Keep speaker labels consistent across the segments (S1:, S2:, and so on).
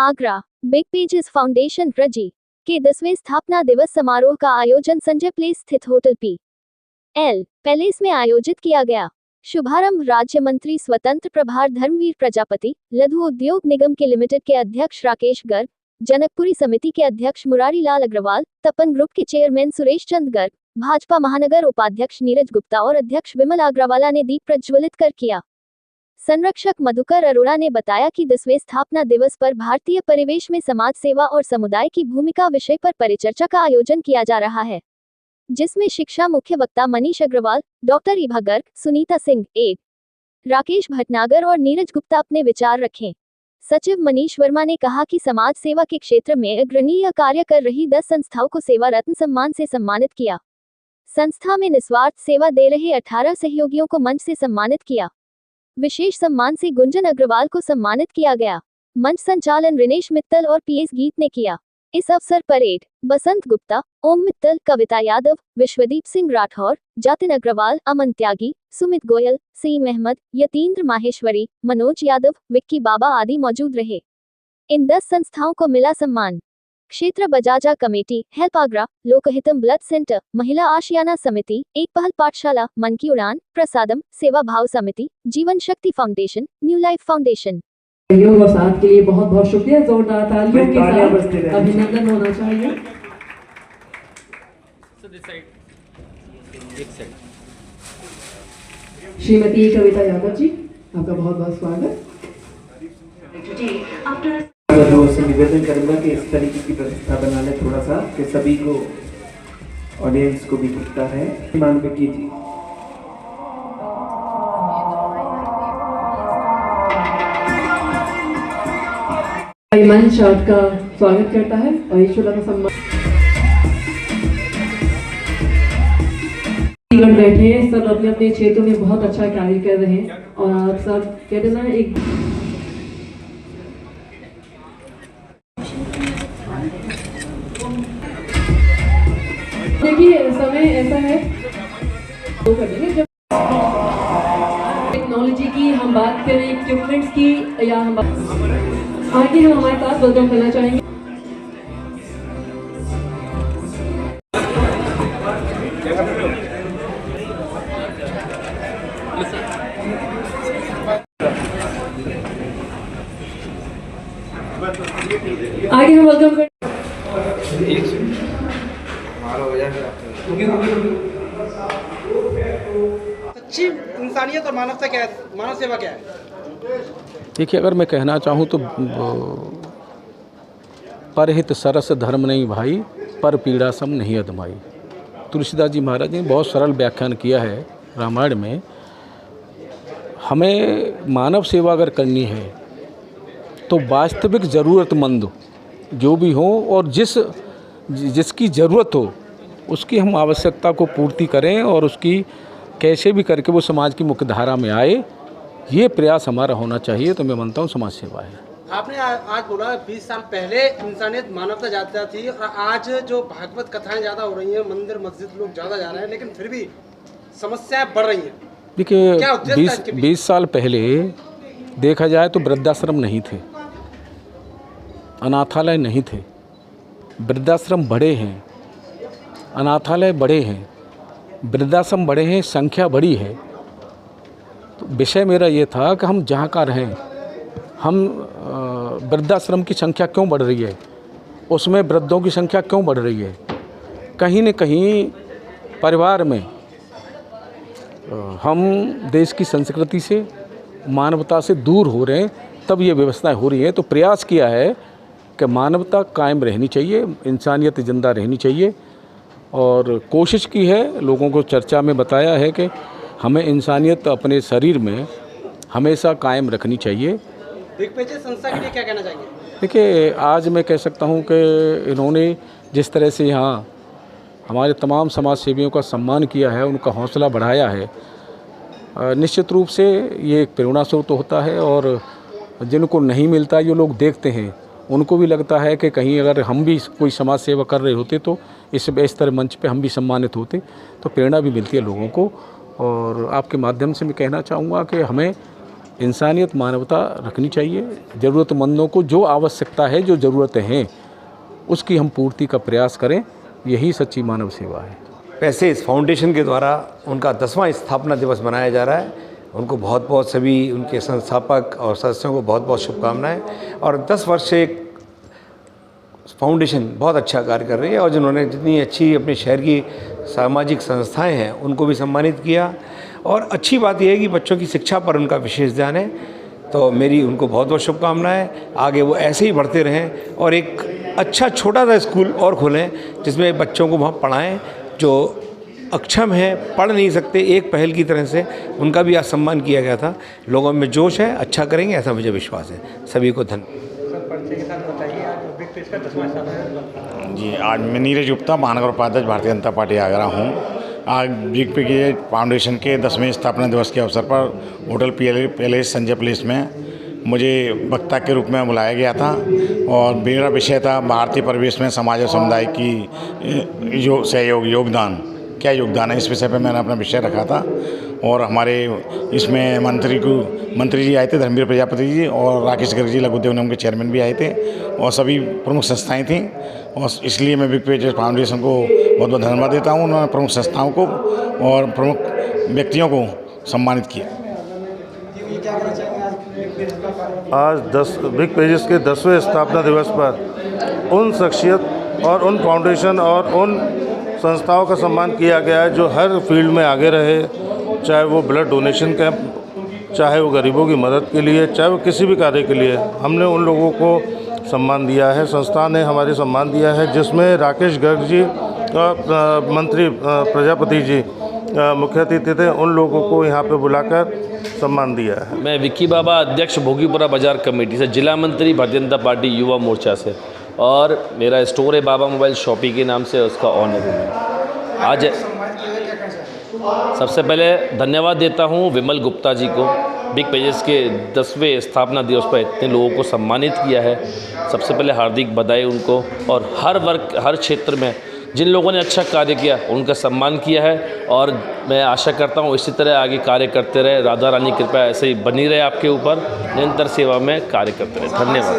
S1: Agra big pages foundation रजी के 10वें स्थापना दिवस समारोह का आयोजन संजय प्लेस स्थित होटल पी.एल. पैलेस में आयोजित किया गया। शुभारंभ राज्य मंत्री स्वतंत्र प्रभार धर्मवीर प्रजापति, लघु उद्योग निगम के लिमिटेड के अध्यक्ष राकेश गर्ग, जनकपुरी समिति के अध्यक्ष मुरारी लाल अग्रवाल, तपन ग्रुप के चेयरमैन सुरेश चंद गर्ग, भाजपा महानगर उपाध्यक्ष नीरज गुप्ता और अध्यक्ष विमल अग्रवाला ने दीप प्रज्वलित कर किया। संरक्षक मधुकर अरोड़ा ने बताया कि 10वें स्थापना दिवस पर भारतीय परिवेश में समाज सेवा और समुदाय की भूमिका विषय पर परिचर्चा का आयोजन किया जा रहा है, जिसमें शिक्षा मुख्य वक्ता मनीष अग्रवाल, डॉक्टर इभा गर्ग, सुनीता सिंह, राकेश भटनागर और नीरज गुप्ता अपने विचार रखें। सचिव मनीष वर्मा ने कहा कि समाज सेवा के क्षेत्र में अग्रणीय कार्य कर रही 10 संस्थाओं को सेवा रत्न सम्मान से सम्मानित किया। संस्था में निस्वार्थ सेवा दे रहे 18 सहयोगियों को मंच से सम्मानित किया। विशेष सम्मान से गुंजन अग्रवाल को सम्मानित किया गया। मंच संचालन रिनेश मित्तल और पीएस गीत ने किया। इस अवसर पर बसंत गुप्ता, ओम मित्तल, कविता यादव, विश्वदीप सिंह राठौर, जातिन अग्रवाल, अमन त्यागी, सुमित गोयल, सईम अहमद, यतीन्द्र माहेश्वरी, मनोज यादव, विक्की बाबा आदि मौजूद रहे। इन 10 संस्थाओं को मिला सम्मान। Kshetra Bajaja committee, help Agra, Lokhitam blood centre, Mahila Ashiyana समिति, एक पहल पाठशाला, मन की उड़ान, प्रसादम, सेवा भाव समिति, जीवन शक्ति फाउंडेशन, न्यू लाइफ फाउंडेशन।
S2: और साथ के लिए बहुत बहुत शुक्रिया। जोरदार तालियों के साथ अभिनंदन होना चाहिए। श्रीमती कविता यादव जी, आपका बहुत बहुत स्वागत।
S3: से निवेदन करूंगा कि इस तरीके की व्यवस्था बना ले थोड़ा सा, कि सभी को, ऑडियंस को भी दिखता है। मानविकी जी,
S2: मंच आपका स्वागत करता है और ईश्वर का सम्मान। बैठे हैं सब अपने अपने क्षेत्रों में बहुत अच्छा कार्य कर रहे हैं और आप सब कहते ना एक देखिए समय ऐसा है तो करेंगे जब टेक्नोलॉजी की हम बात करें, इक्विपमेंट्स की, या हम आगे हम हमारे पास वेलकम करना चाहेंगे आगे हम वेलकम कर
S4: सच्ची इंसानियत और मानवता क्या है, मानव सेवा क्या है?
S5: देखिए, अगर मैं कहना चाहूँ तो परहित सरस धर्म नहीं भाई, पर पीड़ा सम नहीं अदमाई। तुलसीदास जी महाराज ने बहुत सरल व्याख्यान किया है रामायण में। हमें मानव सेवा अगर करनी है तो वास्तविक ज़रूरतमंद जो भी हो और जिसकी ज़रूरत हो उसकी हम आवश्यकता को पूर्ति करें और उसकी कैसे भी करके वो समाज की मुख्य धारा में आए, ये प्रयास हमारा होना चाहिए। तो मैं मानता हूँ समाज सेवा है।
S4: आपने आज बोला 20 साल पहले इंसानियत मानवता ज़्यादा थी और आज जो भागवत कथाएं ज़्यादा हो रही हैं, मंदिर मस्जिद लोग ज़्यादा जा रहे हैं, लेकिन फिर भी समस्याएं बढ़ रही हैं।
S5: देखिए, 20 साल पहले देखा जाए तो वृद्धाश्रम नहीं थे, अनाथालय नहीं थे। वृद्धाश्रम बड़े हैं, अनाथालय बड़े हैं, वृद्धाश्रम बड़े हैं, संख्या बड़ी है। तो विषय मेरा ये था कि हम जहाँ का रहें, हम वृद्धाश्रम की संख्या क्यों बढ़ रही है, उसमें वृद्धों की संख्या क्यों बढ़ रही है। कहीं न कहीं परिवार में हम देश की संस्कृति से, मानवता से दूर हो रहे हैं, तब ये व्यवस्थाएं हो रही हैं। तो प्रयास किया है कि मानवता कायम रहनी चाहिए, इंसानियत जिंदा रहनी चाहिए और कोशिश की है, लोगों को चर्चा में बताया है कि हमें इंसानियत अपने शरीर में हमेशा कायम रखनी चाहिए।
S4: बिग पेजेस संस्था के लिए क्या कहना चाहेंगे?
S5: देखिए, आज मैं कह सकता हूँ कि इन्होंने जिस तरह से यहाँ हमारे तमाम समाज सेवियों का सम्मान किया है, उनका हौसला बढ़ाया है, निश्चित रूप से ये एक प्रेरणा स्रोत तो होता है। और जिनको नहीं मिलता, जो लोग देखते हैं, उनको भी लगता है कि कहीं अगर हम भी कोई समाज सेवा कर रहे होते तो इस तरह मंच पे हम भी सम्मानित होते, तो प्रेरणा भी मिलती है लोगों को। और आपके माध्यम से मैं कहना चाहूँगा कि हमें इंसानियत मानवता रखनी चाहिए। ज़रूरतमंदों को जो आवश्यकता है, जो ज़रूरतें हैं, उसकी हम पूर्ति का प्रयास करें, यही सच्ची मानव सेवा है।
S6: वैसे इस फाउंडेशन के द्वारा उनका 10वां स्थापना दिवस मनाया जा रहा है। उनको बहुत बहुत सभी उनके संस्थापक और सदस्यों को बहुत बहुत शुभकामनाएं। और 10 वर्ष से एक फाउंडेशन बहुत अच्छा कार्य कर रही है, और जिन्होंने जितनी अच्छी अपने शहर की सामाजिक संस्थाएं हैं उनको भी सम्मानित किया। और अच्छी बात यह है कि बच्चों की शिक्षा पर उनका विशेष ध्यान है, तो मेरी उनको बहुत बहुत शुभकामनाएं। आगे वो ऐसे ही बढ़ते रहें और एक अच्छा छोटा सा स्कूल और खोलें जिसमें बच्चों को वहाँ पढ़ाएं जो अक्षम हैं, पढ़ नहीं सकते। एक पहल की तरह से उनका भी आज सम्मान किया गया था। लोगों में जोश है, अच्छा करेंगे ऐसा मुझे विश्वास है। सभी को धन्यवाद।
S7: जी, आज मैं नीरज गुप्ता, महानगर उपाध्यक्ष भारतीय जनता पार्टी आगरा हूँ। आज बिग पिगेज फाउंडेशन के 10वें स्थापना दिवस के अवसर पर होटल पैलेस संजय प्लेस में मुझे वक्ता के रूप में बुलाया गया था, और मेरा विषय था भारतीय परिवेश में समाज और समुदाय की जो सहयोग, योगदान, क्या योगदान है, इस विषय पर मैंने अपना विषय रखा था। और हमारे इसमें मंत्री जी आए थे, धर्मवीर प्रजापति जी और राकेश गर्ग जी, लघु उद्योग निगम के चेयरमैन भी आए थे, और सभी प्रमुख संस्थाएं थीं। और इसलिए मैं बिग पिगेज फाउंडेशन को बहुत बहुत धन्यवाद देता हूँ। उन्होंने प्रमुख संस्थाओं को और प्रमुख व्यक्तियों को सम्मानित किया।
S8: आज बिग पेजेस के 10वें स्थापना दिवस पर उन शख्सियत और उन फाउंडेशन और उन संस्थाओं का सम्मान किया गया है जो हर फील्ड में आगे रहे, चाहे वो ब्लड डोनेशन कैंप, चाहे वो गरीबों की मदद के लिए, चाहे वो किसी भी कार्य के लिए। हमने उन लोगों को सम्मान दिया है, संस्था ने हमारे सम्मान दिया है, जिसमें राकेश गर्ग जी और मंत्री प्रजापति जी मुख्य अतिथि थे। उन लोगों को यहाँ पे बुलाकर सम्मान दिया है।
S9: मैं विक्की बाबा, अध्यक्ष भोगीपुरा बाजार कमेटी से, जिला मंत्री भारतीय जनता पार्टी युवा मोर्चा से, और मेरा स्टोर है बाबा मोबाइल शॉपी के नाम से, उसका ऑनर हूँ मैं। आज सबसे पहले धन्यवाद देता हूँ विमल गुप्ता जी को, बिग पेजेस के 10वें स्थापना दिवस पर इतने लोगों को सम्मानित किया है। सबसे पहले हार्दिक बधाई उनको, और हर वर्ग, हर क्षेत्र में जिन लोगों ने अच्छा कार्य किया उनका सम्मान किया है। और मैं आशा करता हूँ इसी तरह आगे कार्य करते रहे। राधा रानी कृपा ऐसे ही बनी रहे आपके ऊपर, निरंतर सेवा में कार्य करते रहे। धन्यवाद।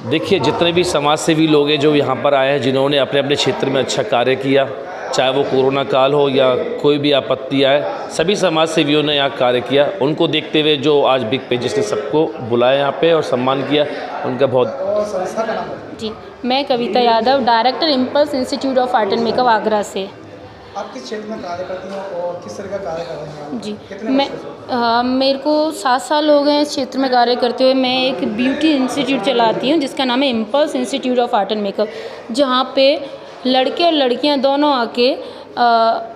S9: देखिए, जितने भी समाज सेवी लोग हैं जो यहाँ पर आए हैं, जिन्होंने अपने अपने क्षेत्र में अच्छा कार्य किया, चाहे वो कोरोना काल हो या कोई भी आपत्ति आए, सभी समाज सेवियों ने यहाँ कार्य किया। उनको देखते हुए जो आज बिग पेजेस ने सबको बुलाया यहाँ पे और सम्मान किया, उनका बहुत।
S10: जी, मैं Kavita Yadav, director impulse institute of art and makeup Agra से।
S4: आप किस क्षेत्र में कार्य करती हैं और किस तरह का कार्य कर रहे हैं?
S10: जी, मेरे को 7 साल हो गए हैं इस क्षेत्र में कार्य करते हुए। मैं एक ब्यूटी इंस्टीट्यूट चलाती हूँ जिसका नाम है impulse institute of art and makeup, जहाँ पे लड़के और लड़कियाँ दोनों आके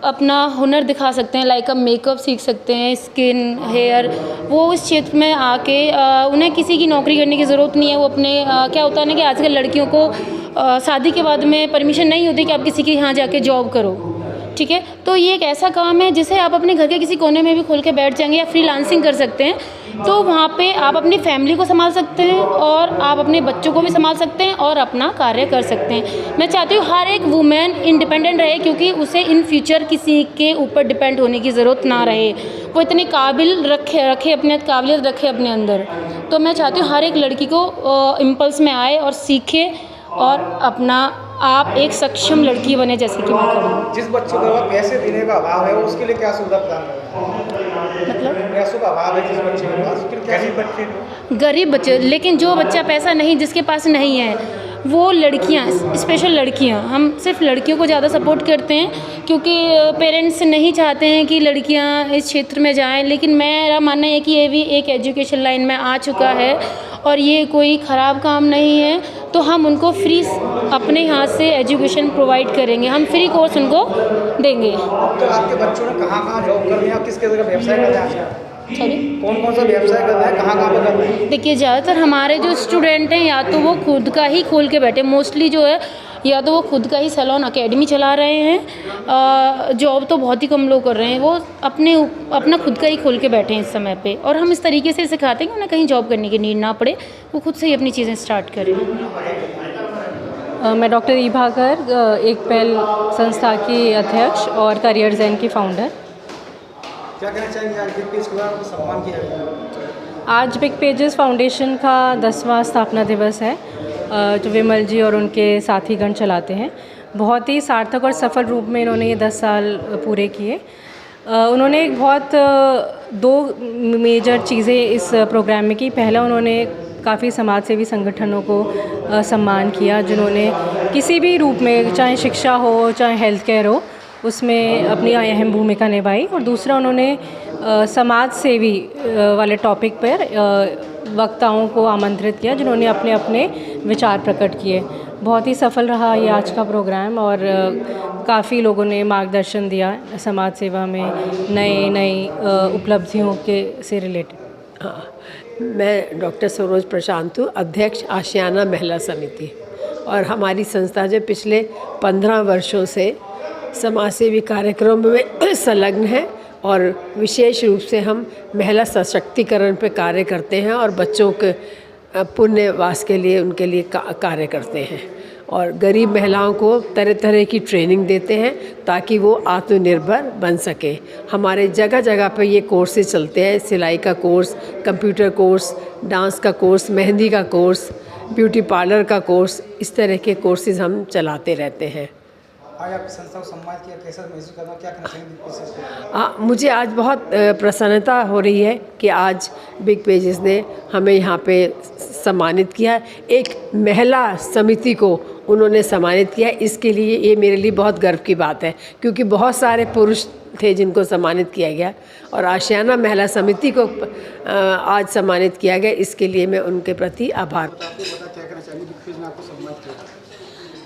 S10: अपना हुनर दिखा सकते हैं। लाइक अब मेकअप सीख सकते हैं, स्किन, हेयर। वो इस क्षेत्र में आके उन्हें किसी की नौकरी करने की ज़रूरत नहीं है। वो अपने क्या होता है ना कि आजकल लड़कियों को शादी के बाद में परमिशन नहीं होती कि आप किसी के यहाँ जाके जॉब करो, ठीक है। तो ये एक ऐसा काम है जिसे आप अपने घर के किसी कोने में भी खोल के बैठ जाएंगे या फ्रीलांसिंग कर सकते हैं। तो वहाँ पे आप अपनी फैमिली को संभाल सकते हैं और आप अपने बच्चों को भी संभाल सकते हैं और अपना कार्य कर सकते हैं। मैं चाहती हूँ हर एक वुमेन इंडिपेंडेंट रहे, क्योंकि उसे इन फ्यूचर किसी के ऊपर डिपेंड होने की ज़रूरत ना रहे। वो इतनी काबिल रखे अपने काबिलियत रखे अपने अंदर। तो मैं चाहती हूँ हर एक लड़की को इम्पल्स में आए और सीखे और अपना आप एक सक्षम लड़की बने, जैसे कि मैं करूँ।
S4: जिस बच्चे को पैसे देने का अभाव है उसके लिए क्या सुविधा प्रदान करें?
S10: मतलब
S4: पैसों का अभाव है जिस बच्चे के पास,
S10: गरीब बच्चे, लेकिन जो बच्चा पैसा नहीं, जिसके पास नहीं है, वो लड़कियां, स्पेशल लड़कियां, हम सिर्फ लड़कियों को ज़्यादा सपोर्ट करते हैं क्योंकि पेरेंट्स नहीं चाहते हैं कि लड़कियां इस क्षेत्र में जाएं। लेकिन मेरा मानना है कि ये भी एक एजुकेशन लाइन में आ चुका है और ये कोई ख़राब काम नहीं है। तो हम उनको फ्री अपने यहाँ से एजुकेशन प्रोवाइड करेंगे, हम फ्री कोर्स उनको देंगे।
S4: तो आपके बच्चों ने कहाँ जॉब कर रहे हैं, किस किस तरह व्यवसाय कर रहे हैं? कौन सा व्यवसाय कर रहे हैं, कहाँ पर कर रहे हैं?
S10: देखिए, ज़्यादातर हमारे जो स्टूडेंट हैं या तो वो खुद का ही खोल के बैठे, मोस्टली जो है या तो वो खुद का ही सैलून अकेडमी चला रहे हैं। जॉब तो बहुत ही कम लोग कर रहे हैं, वो अपना खुद का ही खोल के बैठे हैं इस समय पे। और हम इस तरीके से सिखाते हैं कि उन्हें कहीं जॉब करने की नीड ना पड़े, वो खुद से ही अपनी चीज़ें स्टार्ट करें।
S11: मैं डॉक्टर ईभाकर, एक पहल संस्था की अध्यक्ष और करियर ज़ेन की फाउंडर।
S4: क्या कहना चाहेंगे आज बिग पेज के द्वारा उनको सम्मान किया गया?
S11: आज बिग पेजेस फाउंडेशन का 10वां स्थापना दिवस है, जो विमल जी और उनके साथीगण चलाते हैं। बहुत ही सार्थक और सफल रूप में इन्होंने ये 10 साल पूरे किए। उन्होंने एक बहुत 2 मेजर चीज़ें इस प्रोग्राम में की। पहला, उन्होंने काफ़ी समाज सेवी संगठनों को सम्मान किया जिन्होंने किसी भी रूप में, चाहे शिक्षा हो चाहे हेल्थ केयर हो, उसमें अपनी अहम भूमिका निभाई। और दूसरा, उन्होंने समाज सेवी वाले टॉपिक पर वक्ताओं को आमंत्रित किया जिन्होंने अपने अपने विचार प्रकट किए। बहुत ही सफल रहा ये आज का प्रोग्राम और काफ़ी लोगों ने मार्गदर्शन दिया समाज सेवा में नई उपलब्धियों के से रिलेटेड।
S12: हाँ, मैं डॉक्टर सरोज प्रशांत हूँ, अध्यक्ष आशियाना महिला समिति। और हमारी संस्था जो पिछले 15 वर्षों से समाज सेवी कार्यक्रमों में संलग्न है और विशेष रूप से हम महिला सशक्तिकरण पर कार्य करते हैं और बच्चों के पुण्यवास के लिए उनके लिए कार्य करते हैं और गरीब महिलाओं को तरह तरह की ट्रेनिंग देते हैं ताकि वो आत्मनिर्भर बन सके। हमारे जगह जगह पर ये कोर्सेज चलते हैं, सिलाई का कोर्स, कंप्यूटर कोर्स, डांस का कोर्स, मेहंदी का कोर्स, ब्यूटी पार्लर का कोर्स, इस तरह के कोर्सेज हम चलाते रहते हैं।
S4: आज आपकी संस्था को सम्मानित किया, कैसा महसूस करना, क्या कहना चाहेंगे?
S12: मुझे आज बहुत प्रसन्नता हो रही है कि आज बिग पेजेस ने हमें यहाँ पे सम्मानित किया। एक महिला समिति को उन्होंने सम्मानित किया, इसके लिए ये मेरे लिए बहुत गर्व की बात है क्योंकि बहुत सारे पुरुष थे जिनको सम्मानित किया गया और आशियाना महिला समिति को आज सम्मानित किया गया, इसके लिए मैं उनके प्रति आभार।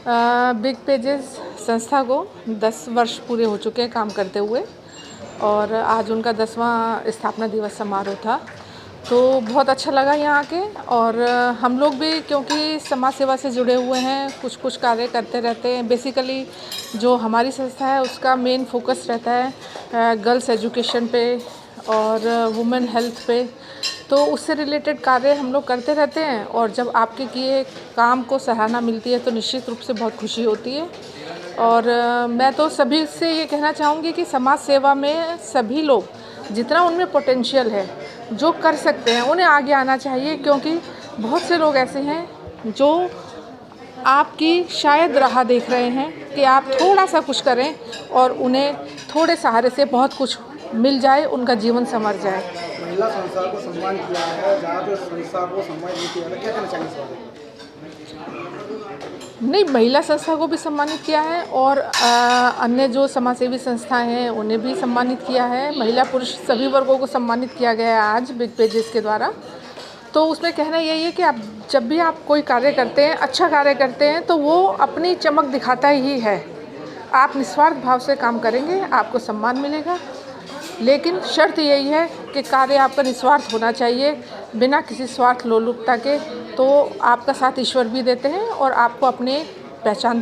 S13: बिग पेजेस संस्था को 10 वर्ष पूरे हो चुके हैं काम करते हुए और आज उनका 10वां स्थापना दिवस समारोह था, तो बहुत अच्छा लगा यहाँ आके। और हम लोग भी क्योंकि समाज सेवा से जुड़े हुए हैं, कुछ कार्य करते रहते हैं। बेसिकली जो हमारी संस्था है उसका मेन फोकस रहता है गर्ल्स एजुकेशन पे और वुमेन हेल्थ पे, तो उससे रिलेटेड कार्य हम लोग करते रहते हैं। और जब आपके किए काम को सराहना मिलती है तो निश्चित रूप से बहुत खुशी होती है। और मैं तो सभी से ये कहना चाहूँगी कि समाज सेवा में सभी लोग जितना उनमें पोटेंशियल है, जो कर सकते हैं, उन्हें आगे आना चाहिए क्योंकि बहुत से लोग ऐसे हैं जो आपकी शायद राह देख रहे हैं कि आप थोड़ा सा कुछ करें और उन्हें थोड़े सहारे से बहुत कुछ मिल जाए, उनका जीवन संवर जाए।
S4: महिला संस्था को सम्मान किया है, जहाँ जो संस्था को सम्मान नहीं किया है, क्या कहना चाहिए?
S13: नहीं, महिला संस्था को भी सम्मानित किया है और अन्य जो समाजसेवी संस्थाएं हैं उन्हें भी सम्मानित किया है। महिला पुरुष सभी वर्गों को सम्मानित किया गया है आज बिग पेजेस के द्वारा। तो उसमें कहना यही है कि आप जब भी आप कोई कार्य करते हैं, अच्छा कार्य करते हैं, तो वो अपनी चमक दिखाता ही है। आप निस्वार्थ भाव से काम करेंगे, आपको सम्मान मिलेगा, लेकिन शर्त यही है कि कार्य आपका निस्वार्थ होना चाहिए, बिना किसी स्वार्थ लोलुपता के। तो आपका साथ ईश्वर भी देते हैं और आपको अपने पहचानते